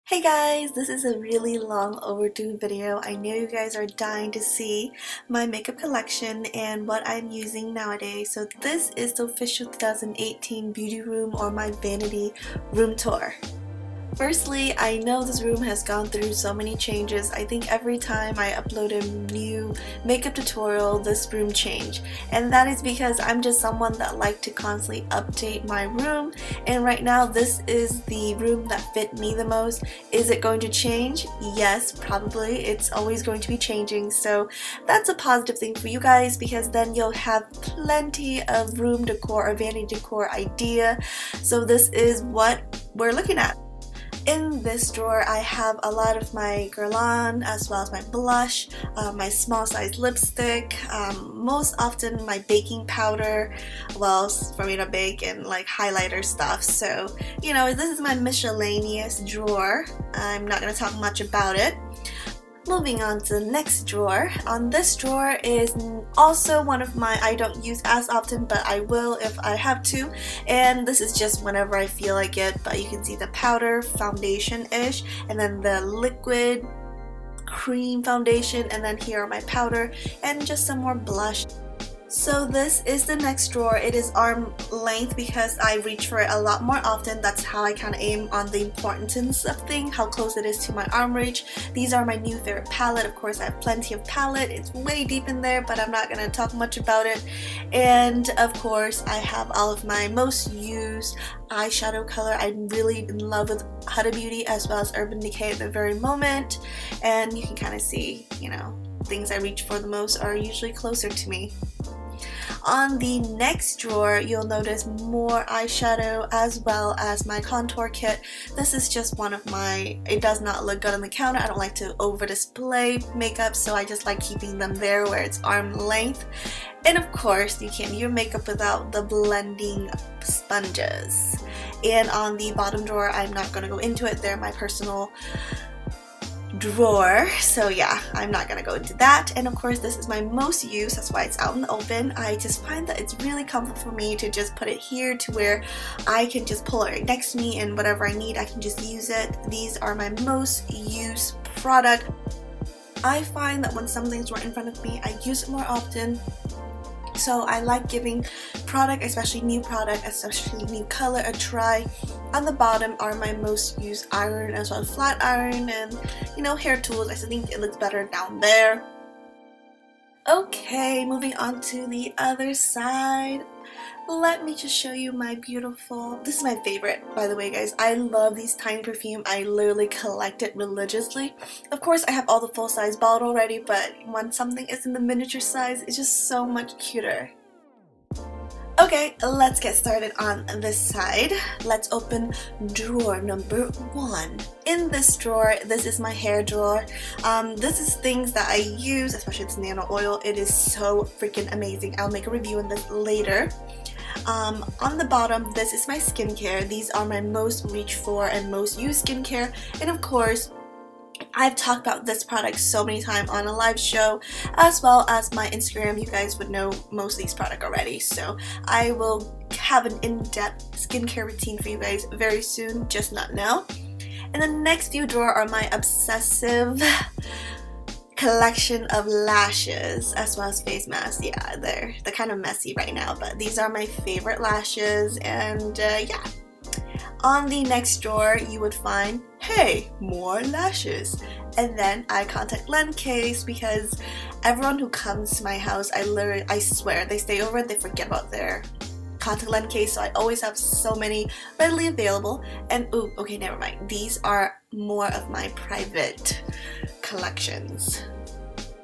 Hey guys, this is a really long overdue video. I know you guys are dying to see my makeup collection and what I'm using nowadays. So this is the official 2018 beauty room or my vanity room tour. Firstly, I know this room has gone through so many changes. I think every time I upload a new makeup tutorial, this room changed. And that is because I'm just someone that likes to constantly update my room. And right now, this is the room that fit me the most. Is it going to change? Yes, probably. It's always going to be changing. So that's a positive thing for you guys because then you'll have plenty of room decor or vanity decor idea. So this is what we're looking at. In this drawer, I have a lot of my Guerlain as well as my blush, my small size lipstick, most often my baking powder, well, for me to bake and like highlighter stuff. So, you know, this is my miscellaneous drawer. I'm not going to talk much about it. Moving on to the next drawer. On this drawer is also one of my I don't use as often, but I will if I have to, and this is just whenever I feel like it. But you can see the powder foundation-ish, and then the liquid cream foundation, and then here are my powder and just some more blush. So this is the next drawer. It is arm length because I reach for it a lot more often. That's how I kind of aim on the importance of things, how close it is to my arm reach. These are my new favorite palette. Of course, I have plenty of palette. It's way deep in there, but I'm not going to talk much about it. And of course, I have all of my most used eyeshadow color. I'm really in love with Huda Beauty as well as Urban Decay at the very moment. And you can kind of see, you know, things I reach for the most are usually closer to me. On the next drawer, you'll notice more eyeshadow as well as my contour kit. This is just one of my, it does not look good on the counter. I don't like to over display makeup, so I just like keeping them there where it's arm length. And of course, you can't do your makeup without the blending sponges. And on the bottom drawer, I'm not going to go into it. They're my personal drawer, so yeah, I'm not gonna go into that. And of course, this is my most used, that's why it's out in the open. I just find that it's really comfortable for me to just put it here to where I can just pull it right next to me, and whatever I need I can just use it. These are my most used product. I find that when something's right in front of me, I use it more often. So I like giving product, especially new product, especially new color, a try. On the bottom are my most used iron as well as flat iron and, you know, hair tools. I still think it looks better down there. Okay, moving on to the other side. Let me just show you my beautiful, this is my favorite, by the way, guys. I love these tiny perfume. I literally collect it religiously. Of course, I have all the full-size bottle already, but when something is in the miniature size, it's just so much cuter. Okay, let's get started on this side. Let's open drawer number 1. In this drawer, this is my hair drawer. This is things that I use, especially this nano oil. It is so freaking amazing. I'll make a review on this later. On the bottom, this is my skincare. These are my most reached for and most used skincare. And of course, I've talked about this product so many times on a live show as well as my Instagram. You guys would know most of these products already, so I will have an in-depth skincare routine for you guys very soon, just not now. And the next few drawers are my obsessive collection of lashes as well as face masks. Yeah, they're kind of messy right now, but these are my favorite lashes. And yeah. On the next drawer, you would find, hey, more lashes. And then eye contact lens case, because everyone who comes to my house, I swear, they stay over and they forget about their contact lens case, so I always have so many readily available. And ooh, okay, never mind. These are more of my private collections.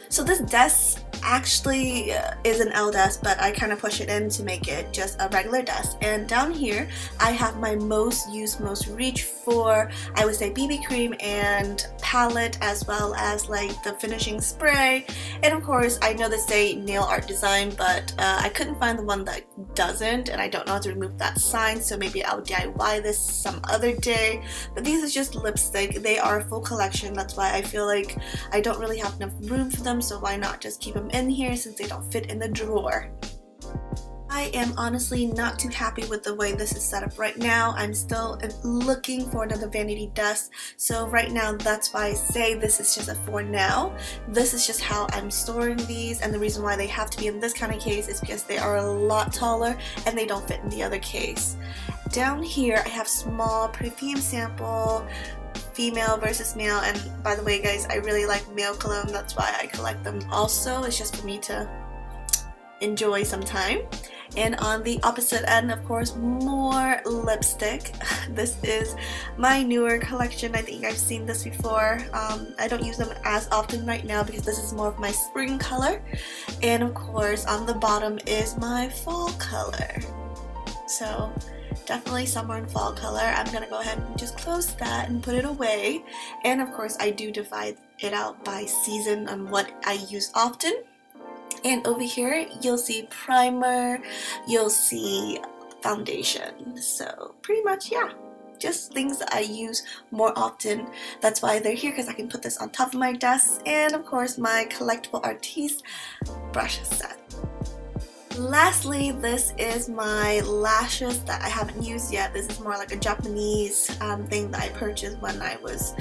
So this desk actually is an L desk, but I kind of push it in to make it just a regular desk. And down here I have my most used, most reached for, I would say, BB cream and palette as well as like the finishing spray. And of course, I know they say nail art design, but I couldn't find the one that doesn't, and I don't know how to remove that sign, so maybe I'll DIY this some other day. But these is just lipstick. They are a full collection. That's why I feel like I don't really have enough room for them, so why not just keep them in here since they don't fit in the drawer. I am honestly not too happy with the way this is set up right now. I'm still looking for another Vanity Desk, so right now that's why I say this is just a for now. This is just how I'm storing these, and the reason why they have to be in this kind of case is because they are a lot taller and they don't fit in the other case. Down here I have small perfume sample, female versus male, and by the way guys, I really like male cologne, that's why I collect them also. It's just for me to enjoy some time. And on the opposite end, of course, more lipstick. This is my newer collection. I think I've seen this before. I don't use them as often right now because this is more of my spring color. And of course, on the bottom is my fall color. So definitely summer and fall color. I'm gonna go ahead and just close that and put it away. And of course, I do divide it out by season on what I use often. And over here, you'll see primer, you'll see foundation. So pretty much, yeah, just things that I use more often. That's why they're here, because I can put this on top of my desk. And of course, my collectible artiste brush set. Lastly, this is my lashes that I haven't used yet. This is more like a Japanese thing that I purchased when I was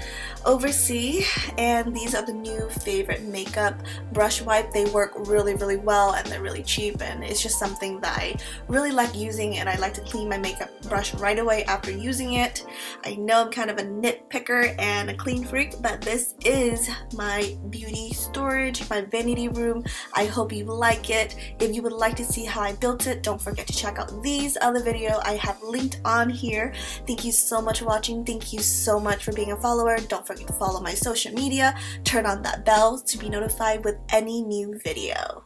overseas, and these are the new favorite makeup brush wipe. They work really well and they're really cheap, and it's just something that I really like using, and I like to clean my makeup brush right away after using it. I know I'm kind of a nitpicker and a clean freak, but this is my beauty storage, my vanity room. I hope you like it. If you would like to see how I built it, don't forget to check out these other videos I have linked on here. Thank you so much for watching. Thank you so much for being a follower. Don't forget to follow my social media. Turn on that bell to be notified with any new video.